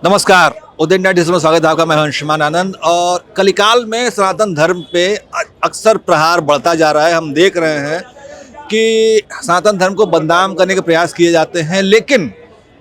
नमस्कार, उदय India digital में स्वागत है आपका। मैं अंशुमान आनंद। और कलिकाल में सनातन धर्म पे अक्सर प्रहार बढ़ता जा रहा है। हम देख रहे हैं कि सनातन धर्म को बदनाम करने के प्रयास किए जाते हैं, लेकिन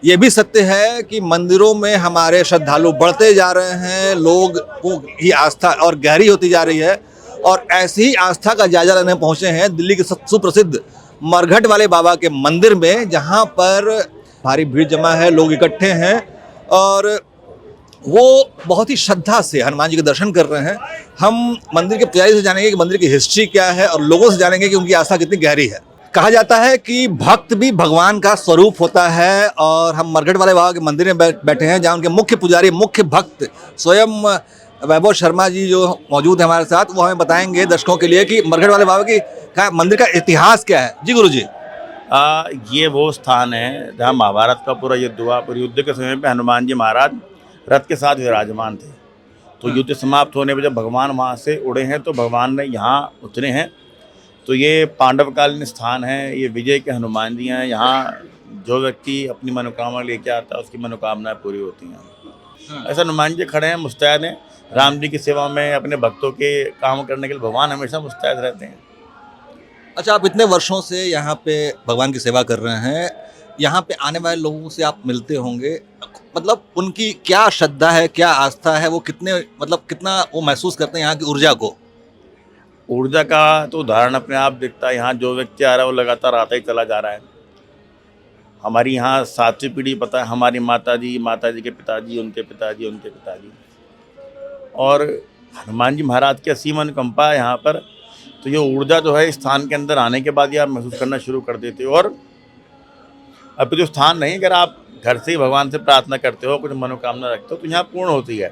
ये भी सत्य है कि मंदिरों में हमारे श्रद्धालु बढ़ते जा रहे हैं, लोगों की आस्था और गहरी होती जा रही है। और ऐसी ही आस्था का जायजा लेने पहुँचे हैं दिल्ली के सुप्रसिद्ध मरघट वाले बाबा के मंदिर में, जहाँ पर भारी भीड़ जमा है, लोग इकट्ठे हैं और वो बहुत ही श्रद्धा से हनुमान जी के दर्शन कर रहे हैं। हम मंदिर के पुजारी से जानेंगे कि मंदिर की हिस्ट्री क्या है और लोगों से जानेंगे कि उनकी आस्था कितनी गहरी है। कहा जाता है कि भक्त भी भगवान का स्वरूप होता है और हम मरघट वाले बाबा के मंदिर में बैठे हैं, जहाँ उनके मुख्य पुजारी, मुख्य भक्त स्वयं वैभव शर्मा जी जो मौजूद है हमारे साथ, वो हमें बताएंगे दर्शकों के लिए कि मरघट वाले बाबा की मंदिर का इतिहास क्या है। जी गुरु जी। ये वो स्थान है जहाँ महाभारत का पूरा युद्ध हुआ। पूरे युद्ध के समय पे हनुमान जी महाराज रथ के साथ विराजमान थे। तो युद्ध समाप्त होने पर जब भगवान वहाँ से उड़े हैं तो भगवान ने यहाँ उतरे हैं। तो ये पांडवकालीन स्थान है, ये विजय के हनुमान जी हैं। यहाँ जो व्यक्ति अपनी मनोकामना लेके आता है उसकी मनोकामनाएं पूरी होती हैं। ऐसा हनुमान जी खड़े हैं, मुस्तैद हैं राम जी की सेवा में, अपने भक्तों के काम करने के लिए भगवान हमेशा मुस्तैद रहते हैं। अच्छा, आप इतने वर्षों से यहाँ पे भगवान की सेवा कर रहे हैं, यहाँ पे आने वाले लोगों से आप मिलते होंगे, मतलब उनकी क्या श्रद्धा है, क्या आस्था है, वो कितना वो महसूस करते हैं यहाँ की ऊर्जा को? ऊर्जा का तो उदाहरण अपने आप दिखता है। यहाँ जो व्यक्ति आ रहा है वो लगातार आता ही चला जा रहा है। हमारी यहाँ 7वीं पीढ़ी पता है, हमारी माता जी के पिताजी, उनके पिताजी, उनके पिताजी, और हनुमान जी महाराज की असीम अनुकंपा है यहाँ पर। तो ये ऊर्जा जो है इस स्थान के अंदर आने के बाद ही आप महसूस करना शुरू कर देते हो। और अब जो स्थान नहीं, अगर आप घर से ही भगवान से प्रार्थना करते हो, कुछ मनोकामना रखते हो, तो यहाँ पूर्ण होती है।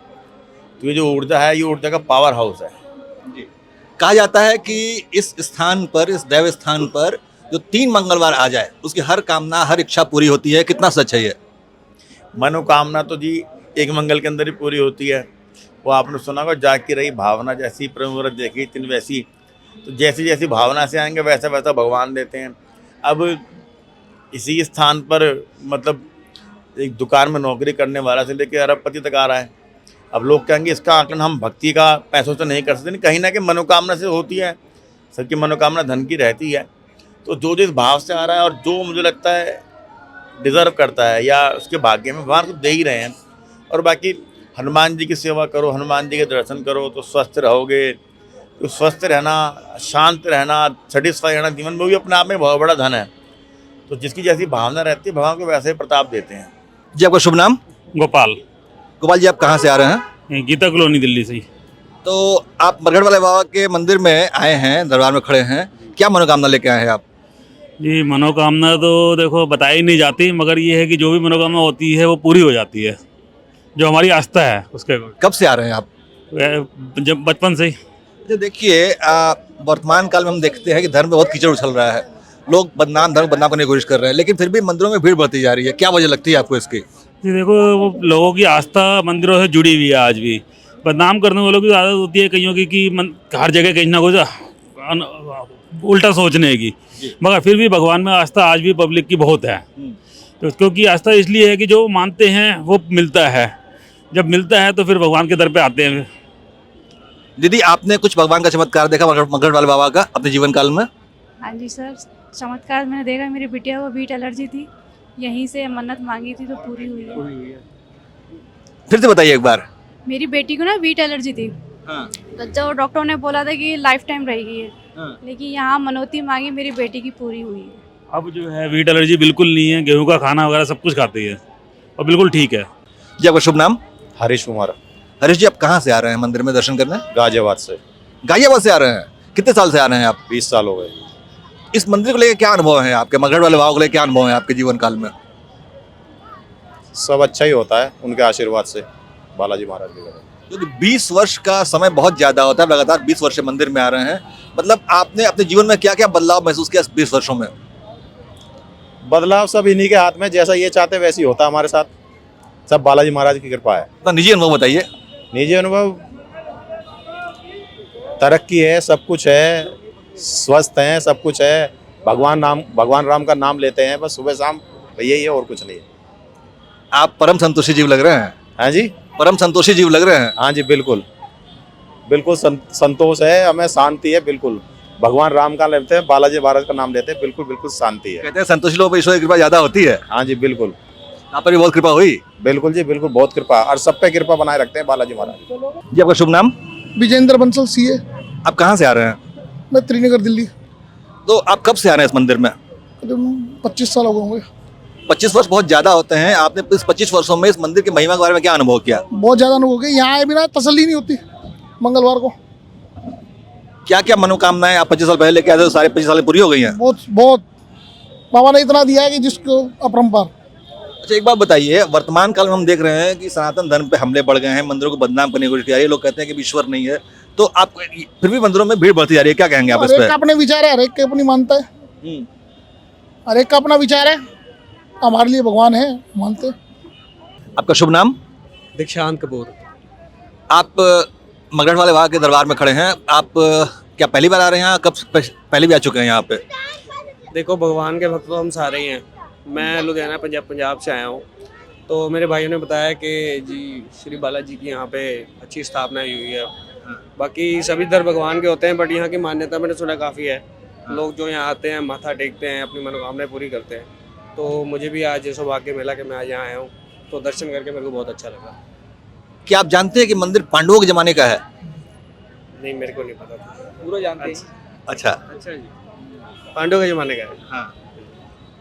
तो ये जो ऊर्जा है, ये ऊर्जा का पावर हाउस है। कहा जाता है कि इस स्थान पर, इस दैव स्थान पर जो 3 मंगलवार आ जाए उसकी हर कामना, हर इच्छा पूरी होती है। कितना सच है ये? मनोकामना तो जी एक मंगल के अंदर ही पूरी होती है। वो आपने सुना होगा, जाकी रही भावना जैसी प्रमुरत देखी तिन वैसी। तो जैसी जैसी भावना से आएंगे वैसा वैसा भगवान देते हैं। अब इसी स्थान पर मतलब एक दुकान में नौकरी करने वाला से लेकर अरबपति तक आ रहा है। अब लोग कहेंगे इसका आकलन हम भक्ति का पैसों से नहीं कर सकते, नहीं, कहीं ना कहीं मनोकामना से होती है। सबकी मनोकामना धन की रहती है। तो जो जिस भाव से आ रहा है और जो मुझे लगता है डिज़र्व करता है या उसके भाग्य में, भगवान को दे ही रहे हैं। और बाकी हनुमान जी की सेवा करो, हनुमान जी के दर्शन करो तो स्वस्थ रहोगे। तो स्वस्थ रहना, शांत रहना, सेटिस्फाई रहना जीवन में भी अपने आप में बहुत बड़ा धन है। तो जिसकी जैसी भावना रहती है भगवान को वैसे ही प्रताप देते हैं। जी, आपका शुभ नाम? गोपाल। गोपाल जी, आप कहाँ से आ रहे हैं? गीता कॉलोनी दिल्ली से ही। तो आप मरघट वाले बाबा के मंदिर में आए हैं, दरबार में खड़े हैं, क्या मनोकामना लेके आए हैं आप? जी, मनोकामना तो देखो बताई नहीं जाती, मगर ये है कि जो भी मनोकामना होती है वो पूरी हो जाती है, जो हमारी आस्था है उसके। कब से आ रहे हैं आप? जब बचपन से ही। तो देखिए, वर्तमान काल में हम देखते हैं कि धर्म में बहुत कीचड़ उछल रहा है, लोग धर्म बदनाम करने की कोशिश कर रहे हैं, लेकिन फिर भी मंदिरों में भीड़ बढ़ती जा रही है। क्या वजह लगती है आपको इसकी? जी देखो, वो लोगों की आस्था मंदिरों से जुड़ी हुई है। आज भी बदनाम करने वालों की आदत होती है कईयों की कि हर जगह कहीं ना कुछ उल्टा सोचने की, मगर फिर भी भगवान में आस्था आज भी पब्लिक की बहुत है। तो क्योंकि आस्था इसलिए है कि जो मानते हैं वो मिलता है, जब मिलता है तो फिर भगवान के दर पे आते हैं। दीदी, आपने कुछ भगवान का चमत्कार देखा मरघट वाले बाबा का अपने जीवन काल में? हाँ जी सर, चमत्कार मैंने देखा। मेरी बिटिया को वीट एलर्जी थी, यहीं से मन्नत मांगी थी तो पूरी हुई है। फिर से बताइए एक बार। मेरी बेटी को ना वीट एलर्जी थी। हाँ। तो जो डॉक्टर ने बोला था कि लाइफ टाइम रहेगी ये। हाँ। लेकिन यहाँ मनौती मांगी, मेरी बेटी की पूरी हुई है। अब जो है वीट एलर्जी बिल्कुल नहीं है, गेहूं का खाना वगैरह सब कुछ खाती है और बिल्कुल ठीक है। जी, आपका शुभ नाम? हरीश कुमार। हरीश जी, आप कहाँ से आ रहे हैं मंदिर में दर्शन करने? गाजियाबाद से। गाजियाबाद से आ रहे हैं? कितने साल से आ रहे हैं आप? 20 साल हो गए। इस मंदिर को लेकर क्या अनुभव है आपके? मरघट वाले बाबा को लेकर क्या अनुभव है आपके जीवन काल में? सब अच्छा ही होता है उनके आशीर्वाद से, बालाजी महाराज के घर। क्योंकि 20 वर्ष का समय बहुत ज़्यादा होता है, लगातार 20 वर्ष से मंदिर में आ रहे हैं, मतलब आपने अपने जीवन में क्या क्या बदलाव महसूस किया 20 वर्षों में? बदलाव सब इन्हीं के हाथ में, जैसा ये चाहते वैसे ही होता है हमारे साथ। सब बालाजी महाराज की कृपा है। तो निजी अनुभव बताइए। निजी अनुभव, तरक्की है, सब कुछ है, स्वस्थ हैं, सब कुछ है। भगवान राम का नाम लेते हैं बस सुबह शाम, यही है और कुछ नहीं है। आप परम संतुष्टि जीव लग रहे हैं। हाँ जी, परम संतोषी जीव लग रहे हैं। हाँ जी, बिल्कुल बिल्कुल संतोष है, हमें शांति है। बिल्कुल भगवान राम का लेते हैं, बालाजी महाराज का नाम लेते हैं, बिल्कुल बिल्कुल शांति है। कहते हैं संतोषी लोगों पर ईश्वर की कृपा ज्यादा होती है, हाँ जी, बिल्कुल यहाँ पर भी बहुत कृपा हुई। बिल्कुल जी, बिल्कुल बहुत कृपा, और सब पे कृपा बनाए रखते हैं बालाजी महाराज। जी आपका शुभ नाम? विजेंद्र बंसल सीए। आप कहाँ से आ रहे हैं? मैं त्रिनगर दिल्ली। तो आप कब से आ रहे हैं इस मंदिर में? करीब 25 साल हो गए होंगे। 25 वर्ष बहुत ज्यादा होते हैं। आपने इस 25 वर्षों में इस मंदिर की महिमा के बारे में क्या अनुभव किया? बहुत ज़्यादा अनुभव हो गया। यहाँ आए बिना तसल्ली नहीं होती। मंगलवार को क्या क्या मनोकामनाएं आप 25 साल पहले लेके आए थे, तो सारे 25 साल पूरी हो गई हैं? बहुत बहुत बाबा ने इतना दिया है कि जिसको अपरंपार। अच्छा एक बात बताइए, वर्तमान काल में हम देख रहे हैं कि सनातन धर्म पे हमले बढ़ गए हैं, मंदिरों को बदनाम करने की कोशिश की जा रही है, लोग कहते हैं कि ईश्वर नहीं है, तो आप फिर भी मंदिरों में भीड़ बढ़ती जा रही है, क्या कहेंगे आप इस हर एक पे? का अपने विचार है, हर एक की अपनी मानता है, हर एक का अपना विचार है। हमारे लिए भगवान है, मानते हैं। आपका शुभ नाम? दीक्षांत कपूर। आप मगरठ वाले बाबा के दरबार में खड़े हैं। आप क्या पहली बार आ रहे हैं यहाँ? कब पहले भी आ चुके हैं यहाँ पे? देखो भगवान के भक्त तो हम सारे ही हैं। मैं लुधियाना पंजाब से आया हूँ, तो मेरे भाइयों ने बताया कि जी श्री बालाजी की यहाँ पे अच्छी स्थापना हुई है। बाकी सभी धर्म भगवान के होते हैं, बट यहाँ की मान्यता मैंने सुना काफ़ी है। लोग जो यहाँ आते हैं माथा टेकते हैं, अपनी मनोकामनाएं पूरी करते हैं। तो मुझे भी आज सौभाग्य मिला कि मैं आज यहाँ आया हूँ, तो दर्शन करके मेरे को बहुत अच्छा लगा। क्या आप जानते हैं कि मंदिर पांडवों के जमाने का है? नहीं, मेरे को नहीं पता था। पूरा जानते हैं? अच्छा। अच्छा जी, पांडव के ज़माने का है। हाँ।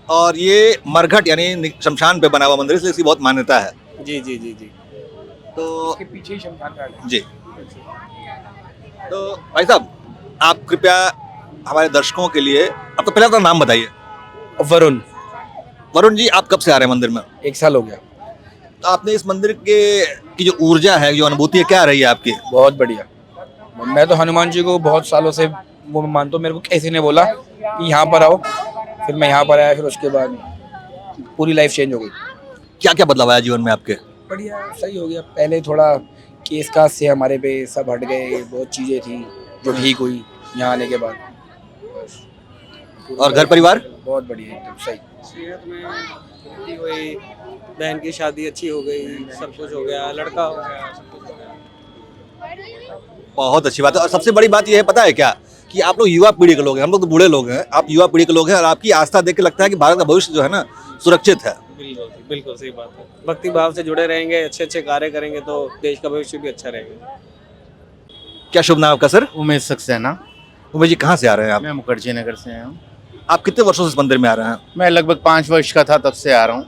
और ये मरघट यानी शमशान पे बना हुआ मंदिर, इसलिए इसकी बहुत मान्यता है। जी जी जी जी। तो इसके पीछे ही शमशान घाट है। जी, तो भाई साहब आप कृपया हमारे दर्शकों के लिए आपका पहले अपना नाम बताइए। वरुण। वरुण जी, आप कब से आ रहे हैं मंदिर में? 1 साल हो गया। तो आपने इस मंदिर के की जो ऊर्जा है, जो अनुभूति है, क्या रही है आपकी? बहुत बढ़िया। मैं तो हनुमान जी को बहुत सालों से वो मानता हूँ। मेरे को किसी ने बोला कि यहाँ पर आओ, फिर मैं यहाँ पर आया, फिर उसके बाद पूरी लाइफ चेंज हो गई। क्या क्या बदलाव आया जीवन में आपके? बढ़िया, सही हो गया। पहले थोड़ा केस कास से हमारे पे सब हट गए, बहुत चीज़ें थी जो ठीक हुई यहाँ आने के बाद। और घर परिवार? बहुत बढ़िया, एकदम सही। सेहत में वृद्धि हुई, बहन की शादी अच्छी हो गई, सब कुछ हो गया, लड़का हो गया, सब कुछ हो गया। बहुत अच्छी बात है। और सबसे बड़ी बात यह है, पता है क्या, कि आप लोग युवा पीढ़ी के लोग हैं, हम लोग तो बूढ़े लोग हैं, आप युवा पीढ़ी के लोग हैं, और आपकी आस्था देख के लगता है कि भारत का भविष्य जो है ना सुरक्षित है। बिल्कुल सही बात है। भक्ति भाव से जुड़े रहेंगे, अच्छे अच्छे कार्य करेंगे तो देश का भविष्य भी अच्छा रहेगा। क्या शुभ नाम आपका सर? उमेश सक्सेना। उमेश जी, कहाँ से आ रहे हैं आप? मैं मुखर्जी नगर से आया हूँ। आप कितने वर्षों से इस मंदिर में आ रहे हैं? मैं लगभग 5 वर्ष का था तब से आ रहा हूँ।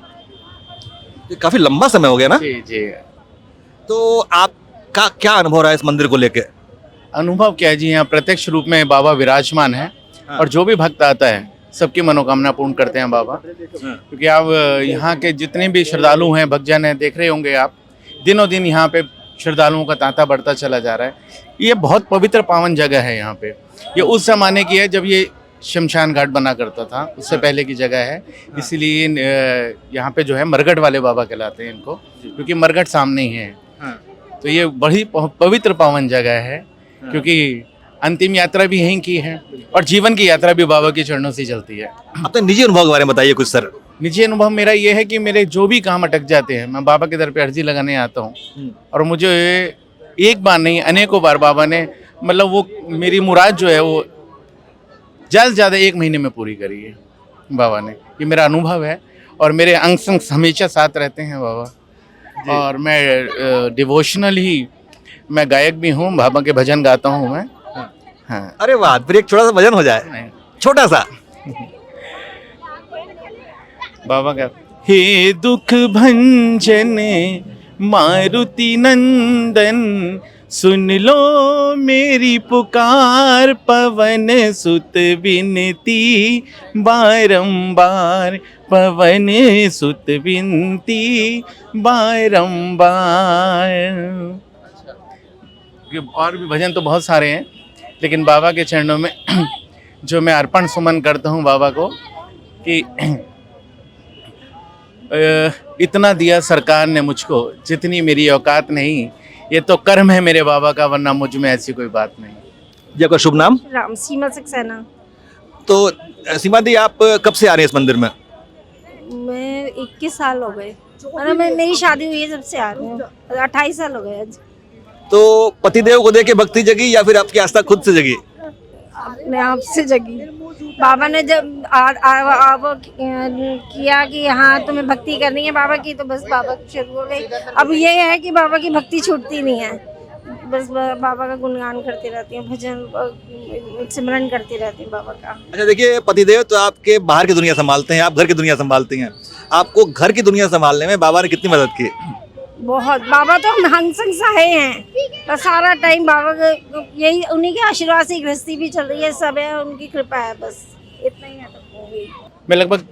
ये काफी लंबा समय हो गया ना? जी जी। तो आपका क्या अनुभव रहा है इस मंदिर को लेके? अनुभव क्या है जी, यहाँ प्रत्यक्ष रूप में बाबा विराजमान है। हाँ। और जो भी भक्त आता है सबकी मनोकामना पूर्ण करते हैं बाबा। क्योंकि आप यहाँ के जितने भी श्रद्धालु हैं, भक्तजन हैं, देख रहे होंगे आप, दिनों दिन यहाँ पे श्रद्धालुओं का तांता बढ़ता चला जा रहा है। ये बहुत पवित्र पावन जगह है। यहाँ पे ये उस जमाने की है जब ये शमशान घाट बना करता था, उससे पहले की जगह है। इसीलिए यहाँ पे जो है मरघट वाले बाबा कहलाते हैं इनको, क्योंकि मरघट सामने ही है। तो ये बड़ी पवित्र पावन जगह है, क्योंकि अंतिम यात्रा भी यहीं की है और जीवन की यात्रा भी बाबा के चरणों से चलती है। अपने निजी अनुभव के बारे में बताइए कुछ सर। निजी अनुभव मेरा ये है कि मेरे जो भी काम अटक जाते हैं, मैं बाबा के दर पे अर्जी लगाने आता हूँ, और मुझे एक बार नहीं अनेकों बार बाबा ने मतलब वो मेरी मुराद जो है वो ज़्यादा से ज़्यादा 1 महीने में पूरी करी है बाबा ने। ये मेरा अनुभव है और मेरे अंग संग हमेशा साथ रहते हैं बाबा। और मैं डिवोशनल ही, मैं गायक भी हूँ, बाबा के भजन गाता हूँ मैं। हाँ। अरे वाह, फिर एक छोटा सा भजन हो जाए, छोटा सा। बाबा का हे दुख भंजन मारुति नंदन, सुन लो मेरी पुकार, पवन सुत विनती बारंबार, पवन सुत विनती बारंबार। और भी भजन तो बहुत सारे हैं, लेकिन बाबा के चरणों में जो मैं अर्पण सुमन करता हूँ बाबा को कि इतना दिया सरकार ने मुझको जितनी मेरी औकात नहीं, ये तो कर्म है मेरे बाबा का, वरना मुझ में ऐसी कोई बात नहीं। जी आपका शुभ नाम? राम सीमा सक्सेना। तो सीमा दी, आप कब से आ रहे हैं इस मंदिर में? मैं 21 साल हो गए, मतलब मेरी शादी हुई है जब से आ रही हूँ, 28 साल हो गए आज। तो पतिदेव को देख के भक्ति जगी या फिर आपकी आस्था खुद से जगी? अपने आप से जगी। बाबा ने जब किया कि हाँ तुम्हें भक्ति करनी है बाबा की, तो बस बाबा शुरू हो गई। अब ये है कि बाबा की भक्ति छूटती नहीं है, बस बाबा का गुणगान करती रहती हूँ, भजन सिमरन करती रहती हूँ बाबा का। अच्छा देखिए, पतिदेव तो आपके बाहर की दुनिया संभालते हैं, आप घर की दुनिया संभालती हैं। आपको घर की दुनिया संभालने में बाबा ने कितनी मदद की? बहुत। बाबा तो हम हंग संग सहाय हैं, तो सारा टाइम बाबा का यही, उन्हीं के आशीर्वाद से गृहस्थी भी चल रही है, सब है, उनकी कृपा है, बस इतना ही है। तो मैं लगभग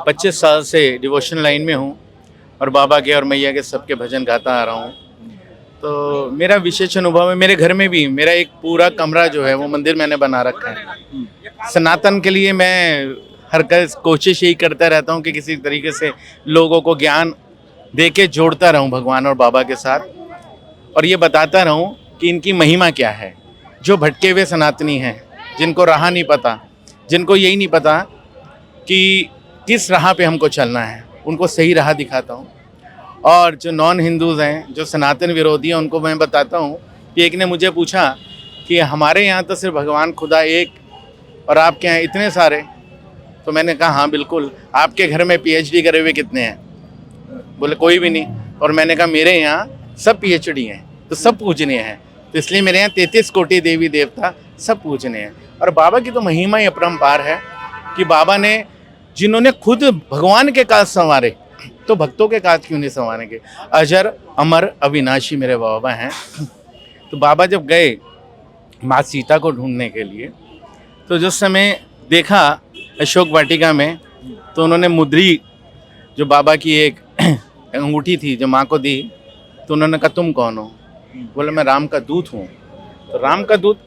25 साल से डिवोशन लाइन में हूँ और बाबा के और मैया के सबके भजन गाता आ रहा हूँ। तो मेरा विशेष अनुभव है, मेरे घर में भी मेरा एक पूरा कमरा जो है वो मंदिर मैंने बना रखा है। सनातन के लिए मैं हर कोशिश यही करता रहता हूँ कि किसी तरीके से लोगों को ज्ञान दे के जोड़ता रहूं भगवान और बाबा के साथ, और ये बताता रहूं कि इनकी महिमा क्या है। जो भटके हुए सनातनी हैं, जिनको राह नहीं पता, जिनको यही नहीं पता कि किस राह पे हमको चलना है, उनको सही राह दिखाता हूं। और जो नॉन हिंदूज़ हैं, जो सनातन विरोधी हैं, उनको मैं बताता हूं कि एक ने मुझे पूछा कि हमारे यहाँ तो सिर्फ भगवान खुदा एक और आपके यहाँ इतने सारे। तो मैंने कहा हाँ बिल्कुल, आपके घर में PhD करे हुए कितने हैं? बोले कोई भी नहीं। और मैंने कहा मेरे यहाँ सब PhD हैं, तो सब पूजनीय हैं, तो इसलिए मेरे यहाँ 33 कोटि देवी देवता सब पूजनीय हैं। और बाबा की तो महिमा ही अपरंपार है कि बाबा ने, जिन्होंने खुद भगवान के काज संवारे, तो भक्तों के काज क्यों नहीं संवारेंगे? अजर अमर अविनाशी मेरे बाबा हैं। तो बाबा जब गए माँ सीता को ढूंढने के लिए, तो जिस समय देखा अशोक वाटिका में, तो उन्होंने मुद्री जो बाबा की एक अंगूठी थी जो माँ को दी, तो उन्होंने कहा तुम कौन हो? बोले मैं राम का दूत हूँ। तो राम का दूत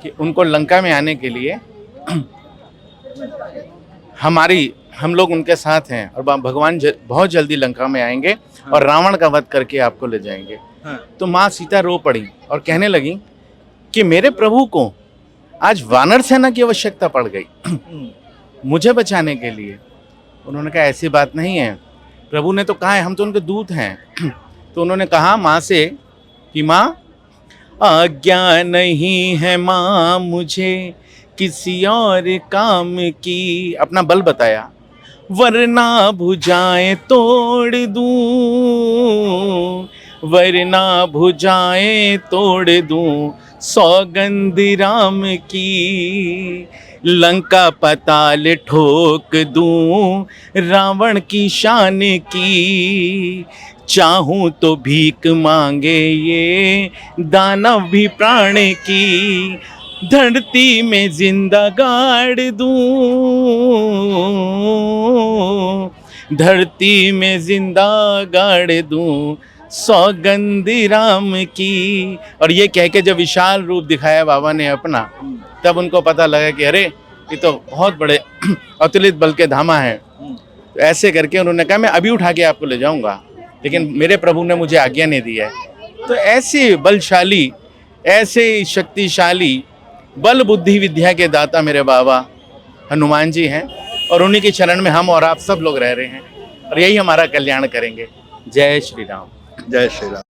कि उनको लंका में आने के लिए हम लोग उनके साथ हैं, और भगवान बहुत जल्दी लंका में आएंगे और रावण का वध करके आपको ले जाएंगे। तो माँ सीता रो पड़ी और कहने लगी कि मेरे प्रभु को आज वानर सेना की आवश्यकता पड़ गई मुझे बचाने के लिए। उन्होंने कहा ऐसी बात नहीं है, प्रभु ने तो कहा है हम तो उनके दूत हैं। तो उन्होंने कहा माँ से कि माँ आज्ञा नहीं है माँ मुझे किसी और काम की, अपना बल बताया, वरना भुजाएं तोड़ दूं, वरना भुजाएं तोड़ दूं, सौगंध राम की, लंका पताल ठोक दूं, रावण की शान की, चाहूं तो भीख मांगे ये दानव भी प्राण की, धरती में जिंदा गाड़ दूं, धरती में जिंदा गाड़ दूं, सौगंध राम की। और ये कह के जब विशाल रूप दिखाया बाबा ने अपना, तब उनको पता लगा कि अरे ये तो बहुत बड़े अतुलित बल के धामा हैं। तो ऐसे करके उन्होंने कहा मैं अभी उठा के आपको ले जाऊंगा, लेकिन मेरे प्रभु ने मुझे आज्ञा नहीं दी है। तो ऐसे बलशाली, ऐसे शक्तिशाली, बल बुद्धि विद्या के दाता मेरे बाबा हनुमान जी हैं, और उन्हीं के चरण में हम और आप सब लोग रह रहे हैं, और यही हमारा कल्याण करेंगे। जय श्री राम। जय श्री राम।